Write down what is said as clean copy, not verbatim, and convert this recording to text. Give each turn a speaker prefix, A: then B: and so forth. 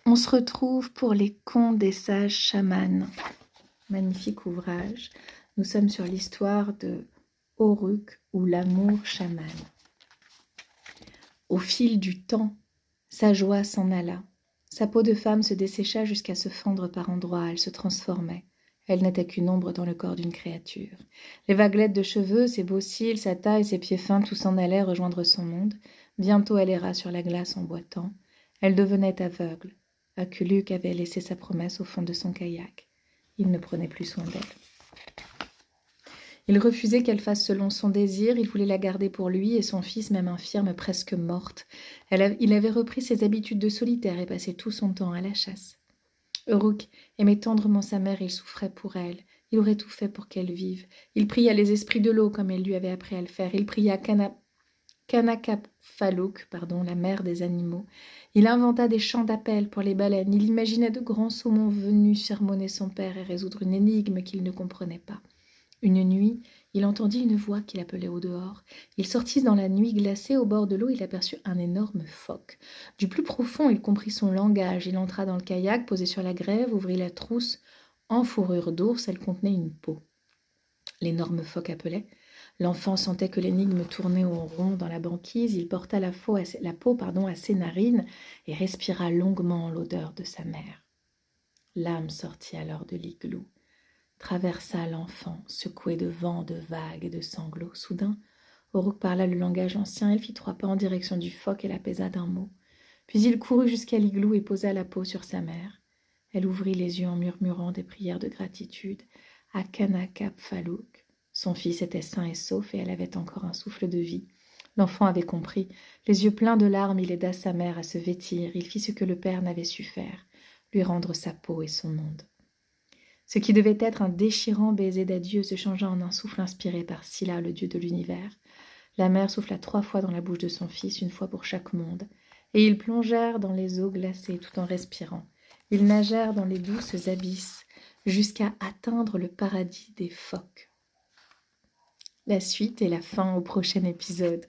A: On se retrouve pour les contes des sages chamanes. Magnifique ouvrage. Nous sommes sur l'histoire de Uruk ou l'amour chaman. Au fil du temps, sa joie s'en alla. Sa peau de femme se dessécha jusqu'à se fendre par endroits. Elle se transformait. Elle n'était qu'une ombre dans le corps d'une créature. Les vaguelettes de cheveux, ses beaux cils, sa taille, ses pieds fins, tout s'en allait rejoindre son monde. Bientôt elle erra sur la glace en boitant. Elle devenait aveugle. Akuluk avait laissé sa promesse au fond de son kayak. Il ne prenait plus soin d'elle. Il refusait qu'elle fasse selon son désir, il voulait la garder pour lui et son fils, même infirme, presque morte. Il avait repris ses habitudes de solitaire et passait tout son temps à la chasse. Uruk aimait tendrement sa mère, il souffrait pour elle. Il aurait tout fait pour qu'elle vive. Il pria les esprits de l'eau comme elle lui avait appris à le faire. Il pria Kanakapfaluk, la mère des animaux. Il inventa des chants d'appel pour les baleines. Il imaginait de grands saumons venus sermonner son père et résoudre une énigme qu'il ne comprenait pas. Une nuit, il entendit une voix qui l'appelait au dehors. Il sortit dans la nuit glacée. Au bord de l'eau, il aperçut un énorme phoque. Du plus profond, il comprit son langage. Il entra dans le kayak, posé sur la grève, ouvrit la trousse. En fourrure d'ours, elle contenait une peau. L'énorme phoque appelait. L'enfant sentait que l'énigme tournait en rond dans la banquise. Il porta la peau à ses narines et respira longuement l'odeur de sa mère. L'âme sortit alors de l'igloo, traversa l'enfant, secoué de vent, de vagues et de sanglots. Soudain, Uruk parla le langage ancien. Elle fit 3 pas en direction du phoque et l'apaisa d'un mot. Puis il courut jusqu'à l'igloo et posa la peau sur sa mère. Elle ouvrit les yeux en murmurant des prières de gratitude à Kanakapfaluk. Son fils était sain et sauf et elle avait encore un souffle de vie. L'enfant avait compris. Les yeux pleins de larmes, il aida sa mère à se vêtir. Il fit ce que le père n'avait su faire, lui rendre sa peau et son monde. Ce qui devait être un déchirant baiser d'adieu se changea en un souffle inspiré par Scylla, le dieu de l'univers. La mère souffla 3 fois dans la bouche de son fils, 1 fois pour chaque monde, et ils plongèrent dans les eaux glacées tout en respirant. Ils nagèrent dans les douces abysses jusqu'à atteindre le paradis des phoques. La suite et la fin au prochain épisode.